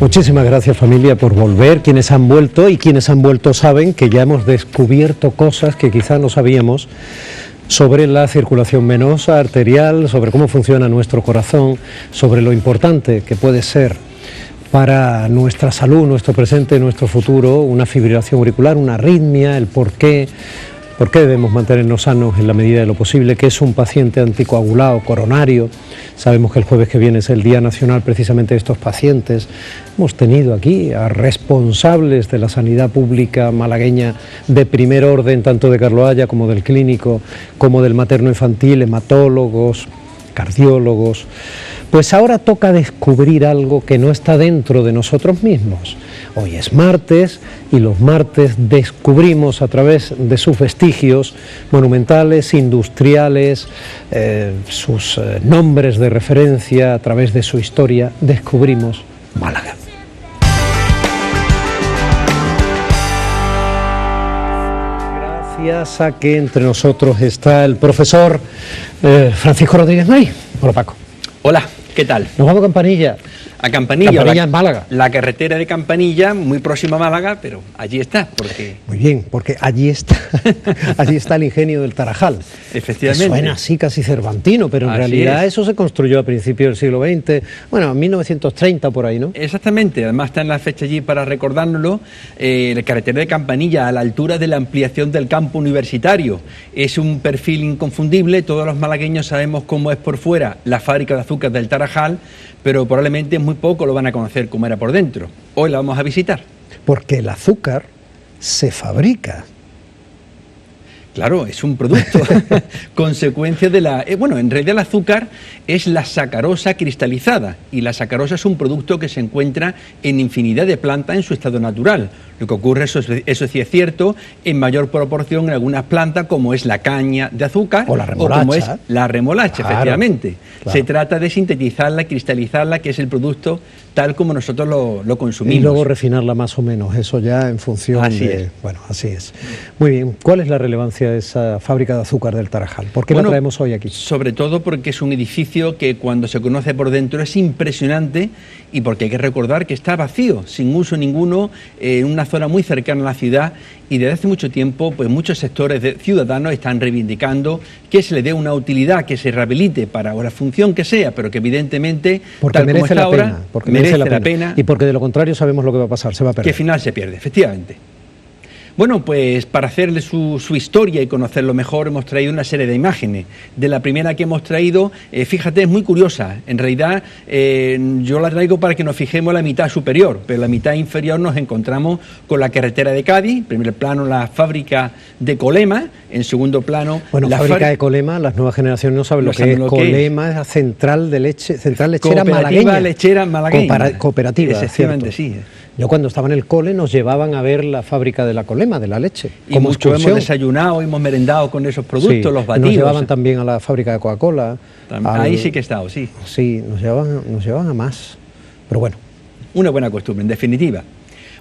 Muchísimas gracias, familia, por volver. Quienes han vuelto y quienes han vuelto saben que ya hemos descubierto cosas que quizá no sabíamos sobre la circulación venosa, arterial, sobre cómo funciona nuestro corazón, sobre lo importante que puede ser para nuestra salud, nuestro presente, nuestro futuro, una fibrilación auricular, una arritmia, el por qué debemos mantenernos sanos en la medida de lo posible, qué es un paciente anticoagulado coronario. Sabemos que el jueves que viene es el Día Nacional precisamente de estos pacientes. Hemos tenido aquí a responsables de la sanidad pública malagueña de primer orden, tanto de Carloaya como del clínico, como del materno-infantil, hematólogos, cardiólogos. Pues ahora toca descubrir algo que no está dentro de nosotros mismos. Hoy es martes y los martes descubrimos a través de sus vestigios monumentales, industriales, sus nombres de referencia, a través de su historia, descubrimos Málaga. Gracias a que entre nosotros está el profesor Francisco Rodríguez May. Hola, Paco. Hola, ¿qué tal? Nos vamos a Campanilla. A Campanilla. Campanilla en Málaga. La carretera de Campanilla, muy próxima a Málaga, pero allí está, porque... Muy bien, porque allí está el ingenio del Tarajal. Efectivamente. Que suena así casi cervantino, pero en Así realidad es. eso se construyó a principios del siglo XX, bueno, en 1930 por ahí, ¿no? Exactamente, además está en la fecha allí para recordárnoslo, la carretera de Campanilla, a la altura de la ampliación del campo universitario. Es un perfil inconfundible, todos los malagueños sabemos cómo es por fuera la fábrica de azúcar del Tarajal, pero probablemente muy poco lo van a conocer cómo era por dentro. Hoy la vamos a visitar. Porque el azúcar se fabrica. Claro, es un producto, consecuencia de la... bueno, en realidad el azúcar es la sacarosa cristalizada, y la sacarosa es un producto que se encuentra en infinidad de plantas en su estado natural. Lo que ocurre, eso sí es cierto, en mayor proporción en algunas plantas, como es la caña de azúcar, o la remolacha, como es la remolacha, claro, efectivamente. Claro. Se trata de sintetizarla, cristalizarla, que es el producto tal como nosotros lo consumimos. Y luego refinarla más o menos, eso ya en función de... Bueno, así es. Muy bien, ¿cuál es la relevancia de esa fábrica de azúcar del Tarajal? ¿Por qué la traemos hoy aquí? Sobre todo porque es un edificio que cuando se conoce por dentro es impresionante, y porque hay que recordar que está vacío, sin uso ninguno, en una zona muy cercana a la ciudad, y desde hace mucho tiempo pues muchos sectores de ciudadanos están reivindicando que se le dé una utilidad, que se rehabilite para la función que sea, pero que evidentemente porque tal como está ahora, merece la pena. Y porque de lo contrario sabemos lo que va a pasar, se va a perder. Que al final se pierde, efectivamente. Bueno, pues para hacerle su historia y conocerlo mejor hemos traído una serie de imágenes. De la primera que hemos traído, fíjate, es muy curiosa. En realidad yo la traigo para que nos fijemos en la mitad superior, pero en la mitad inferior nos encontramos con la carretera de Cádiz, en primer plano la fábrica de Colema, en segundo plano... Bueno, la fábrica de Colema, las nuevas generaciones no saben lo que es. Colema es la central lechera malagueña. Lechera malagueña. Cooperativa, efectivamente, sí. Yo cuando estaba en el cole nos llevaban a ver la fábrica de la Colema, de la leche. Y mucho hemos desayunado, hemos merendado con esos productos, sí, los batidos. Nos llevaban también a la fábrica de Coca-Cola. Ahí sí que he estado, sí. Sí, nos llevaban a más. Pero bueno. Una buena costumbre, en definitiva.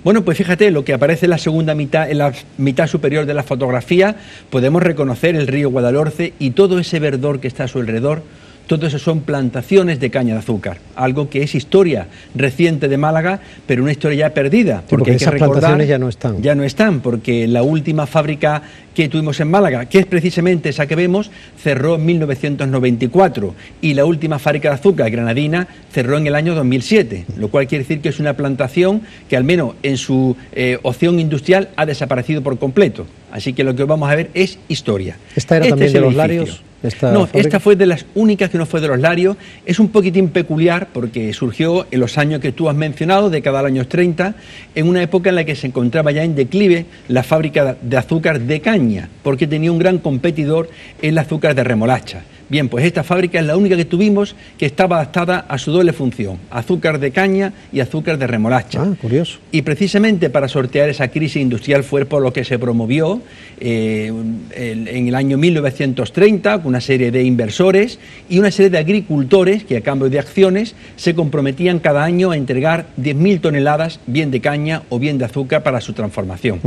Bueno, pues fíjate, lo que aparece en la segunda mitad, en la mitad superior de la fotografía, podemos reconocer el río Guadalhorce y todo ese verdor que está a su alrededor. Todo eso son plantaciones de caña de azúcar, algo que es historia reciente de Málaga, pero una historia ya perdida. Porque esas plantaciones ya no están. Ya no están, porque la última fábrica que tuvimos en Málaga, que es precisamente esa que vemos, cerró en 1994, y la última fábrica de azúcar, Granadina, cerró en el año 2007, lo cual quiere decir que es una plantación que al menos en su opción industrial ha desaparecido por completo. Así que lo que vamos a ver es historia. ¿Esta era también de los Larios? No, esta fue de las únicas que no fue de los Larios. Es un poquitín peculiar porque surgió en los años que tú has mencionado, década de los años 30, en una época en la que se encontraba ya en declive la fábrica de azúcar de caña, porque tenía un gran competidor el azúcar de remolacha. Bien, pues esta fábrica es la única que tuvimos que estaba adaptada a su doble función, azúcar de caña y azúcar de remolacha. Ah, curioso. Y precisamente para sortear esa crisis industrial fue por lo que se promovió en el año 1930 con una serie de inversores y una serie de agricultores que a cambio de acciones se comprometían cada año a entregar 10.000 toneladas bien de caña o bien de azúcar para su transformación.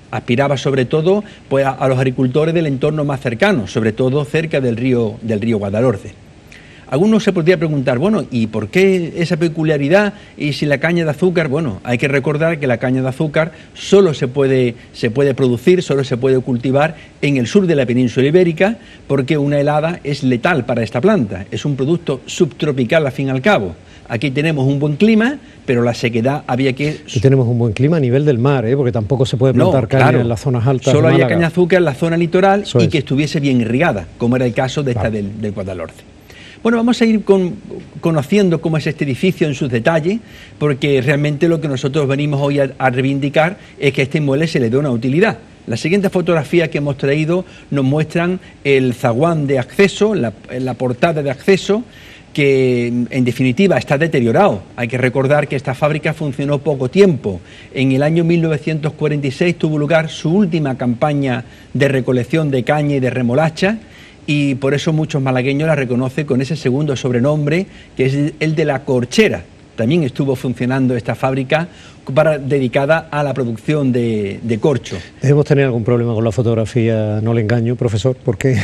Aspiraba sobre todo pues, a los agricultores del entorno más cercano, sobre todo cerca del río Guadalhorce. Algunos se podría preguntar, bueno, ¿y por qué esa peculiaridad? Y si la caña de azúcar, bueno, hay que recordar que la caña de azúcar solo se puede producir, solo se puede cultivar en el sur de la península ibérica, porque una helada es letal para esta planta, es un producto subtropical al fin y al cabo. Aquí tenemos un buen clima, pero la sequedad había que... Y tenemos un buen clima a nivel del mar, porque tampoco se puede plantar caña en las zonas altas. Solo de había Málaga. caña de azúcar en la zona litoral y que estuviese bien irrigada, como era el caso de esta del Guadalhorce. Bueno, vamos a ir conociendo cómo es este edificio en sus detalles, porque realmente lo que nosotros venimos hoy a reivindicar es que a este inmueble se le dé una utilidad. Las siguientes fotografías que hemos traído nos muestran el zaguán de acceso, la portada de acceso, que en definitiva está deteriorado. Hay que recordar que esta fábrica funcionó poco tiempo. En el año 1946 tuvo lugar su última campaña de recolección de caña y de remolacha, y por eso muchos malagueños la reconocen con ese segundo sobrenombre, que es el de la corchera. También estuvo funcionando esta fábrica dedicada a la producción de corcho. Debemos tener algún problema con la fotografía, no le engaño, profesor, porque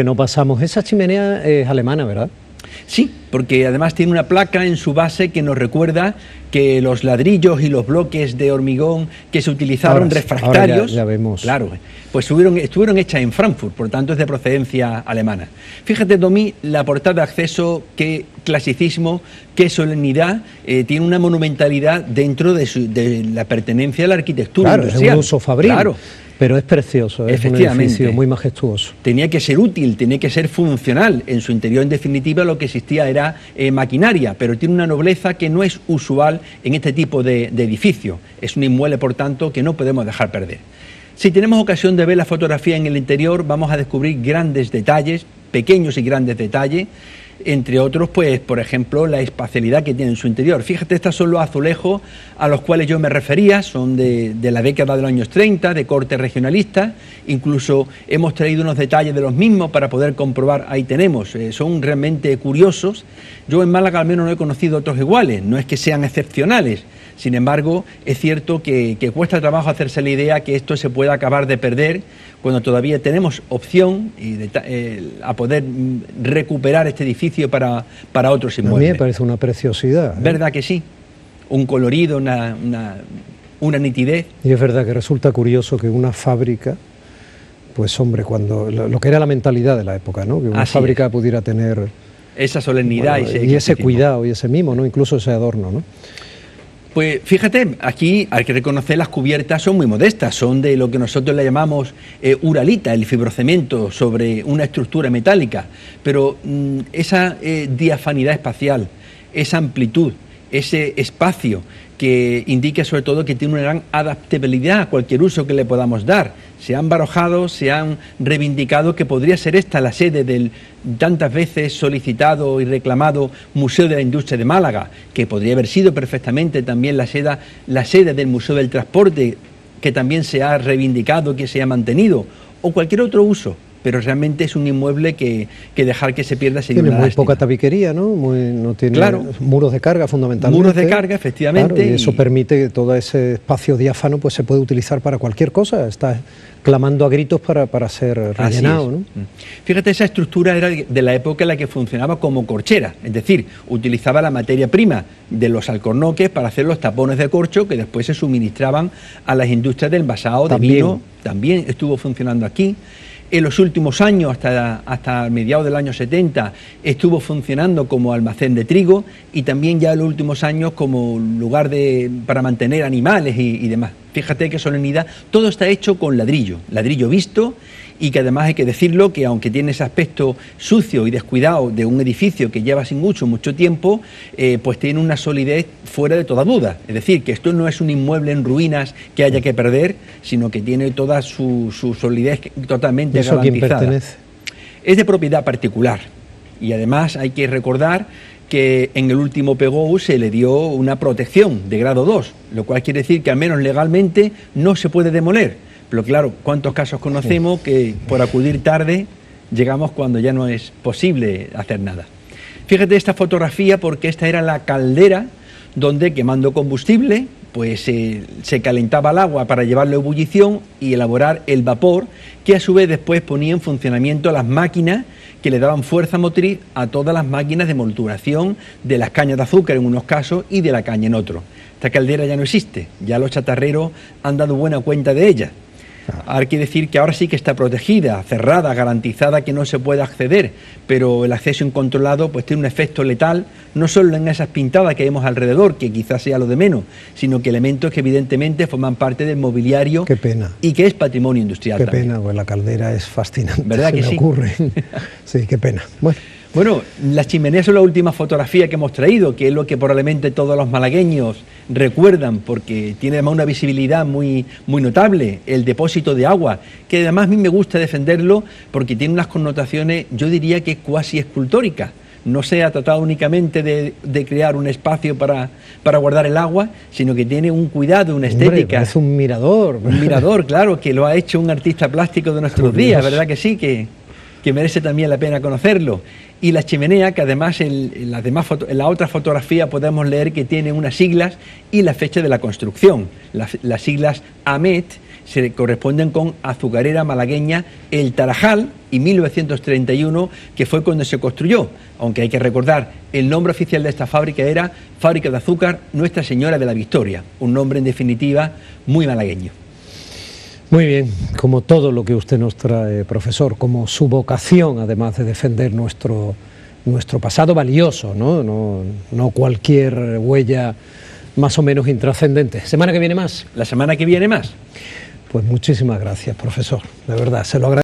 no pasamos. Esa chimenea es alemana, ¿verdad? Sí, porque además tiene una placa en su base que nos recuerda que los ladrillos y los bloques de hormigón que se utilizaron refractarios, ahora ya vemos. Claro, pues estuvieron hechas en Frankfurt, por tanto es de procedencia alemana. Fíjate, Domi, la portada de acceso, qué clasicismo, qué solemnidad, tiene una monumentalidad dentro de la pertenencia a la arquitectura industrial. Es un uso fabril. Claro. Pero es precioso, es un edificio muy majestuoso. Tenía que ser útil, tenía que ser funcional. En su interior, en definitiva, lo que existía era maquinaria, pero tiene una nobleza que no es usual en este tipo de edificio. Es un inmueble, por tanto, que no podemos dejar perder. Si tenemos ocasión de ver la fotografía en el interior, vamos a descubrir grandes detalles, pequeños y grandes detalles, entre otros, pues, por ejemplo, la espacialidad que tiene en su interior. Fíjate, estos son los azulejos a los cuales yo me refería, son de la década de los años 30, de corte regionalista, incluso hemos traído unos detalles de los mismos para poder comprobar, ahí tenemos, son realmente curiosos. Yo en Málaga al menos no he conocido otros iguales, no es que sean excepcionales, sin embargo, es cierto que cuesta trabajo hacerse la idea que esto se pueda acabar de perder cuando todavía tenemos opción a poder recuperar este edificio para otros inmuebles. A mí me parece una preciosidad. ¿Verdad que sí? Un colorido, una nitidez. Y es verdad que resulta curioso que una fábrica, pues hombre, cuando lo que era la mentalidad de la época, ¿no? Que una fábrica pudiera tener esa solemnidad, bueno, y ese cuidado y ese mimo, ¿no? Incluso ese adorno, ¿no? Pues fíjate, aquí hay que reconocer las cubiertas son muy modestas, son de lo que nosotros le llamamos uralita, el fibrocemento sobre una estructura metálica, pero esa diafanidad espacial, esa amplitud, ese espacio que indica sobre todo que tiene una gran adaptabilidad a cualquier uso que le podamos dar. Se han barajado, se han reivindicado que podría ser esta la sede del tantas veces solicitado y reclamado Museo de la Industria de Málaga, que podría haber sido perfectamente también la sede del Museo del Transporte, que también se ha reivindicado, que se ha mantenido, o cualquier otro uso. Pero realmente es un inmueble que dejar que se pierda sería una lástima. Tiene muy poca tabiquería, ¿no? No tiene muros de carga fundamentalmente. Muros de carga, efectivamente. Claro, y eso permite que todo ese espacio diáfano pues se puede utilizar para cualquier cosa. Está clamando a gritos para ser rellenado, ¿no? Fíjate, esa estructura era de la época en la que funcionaba como corchera, es decir, utilizaba la materia prima de los alcornoques para hacer los tapones de corcho que después se suministraban a las industrias del envasado de vino. También estuvo funcionando aquí. En los últimos años, hasta mediados del año 70, estuvo funcionando como almacén de trigo y también ya en los últimos años como lugar para mantener animales y demás. Fíjate qué solemnidad. Todo está hecho con ladrillo visto, y que además hay que decirlo que aunque tiene ese aspecto sucio y descuidado de un edificio que lleva sin mucho tiempo, pues tiene una solidez fuera de toda duda. Es decir, que esto no es un inmueble en ruinas que haya que perder, sino que tiene toda su solidez totalmente garantizada. ¿Eso a quién pertenece? Es de propiedad particular, y además hay que recordar que en el último PGOU se le dio una protección de grado 2, lo cual quiere decir que al menos legalmente no se puede demoler. Pero claro, ¿cuántos casos conocemos que por acudir tarde llegamos cuando ya no es posible hacer nada? Fíjate esta fotografía, porque esta era la caldera donde, quemando combustible, pues se calentaba el agua para llevarlo a ebullición y elaborar el vapor, que a su vez después ponía en funcionamiento las máquinas que le daban fuerza motriz a todas las máquinas de molturación de las cañas de azúcar en unos casos y de la caña en otros. Esta caldera ya no existe, ya los chatarreros han dado buena cuenta de ella. Hay que decir que ahora sí que está protegida, cerrada, garantizada que no se puede acceder, pero el acceso incontrolado pues tiene un efecto letal, no solo en esas pintadas que vemos alrededor, que quizás sea lo de menos, sino que elementos que evidentemente forman parte del mobiliario. Qué pena. Y que es patrimonio industrial. Qué también. pena, pues la caldera es fascinante. ¿Verdad que sí? Ocurre. Sí, qué pena. Bueno, las chimeneas son la última fotografía que hemos traído, que es lo que probablemente todos los malagueños recuerdan, porque tiene además una visibilidad muy notable, el depósito de agua, que además a mí me gusta defenderlo porque tiene unas connotaciones, yo diría que cuasi escultóricas. No se ha tratado únicamente de crear un espacio para guardar el agua, sino que tiene un cuidado, una estética. Es un mirador. Un mirador, claro, que lo ha hecho un artista plástico de nuestros días, ¿verdad que sí? Que merece también la pena conocerlo. Y la chimenea, que además en la otra fotografía podemos leer que tiene unas siglas y la fecha de la construcción. Las siglas AMET se corresponden con Azucarera Malagueña El Tarajal y 1931, que fue cuando se construyó. Aunque hay que recordar, el nombre oficial de esta fábrica era Fábrica de Azúcar Nuestra Señora de la Victoria, un nombre en definitiva muy malagueño. Muy bien, como todo lo que usted nos trae, profesor, como su vocación, además de defender nuestro pasado valioso, no cualquier huella más o menos intrascendente. ¿Semana que viene más? La semana que viene más. Pues muchísimas gracias, profesor, de verdad, se lo agradezco.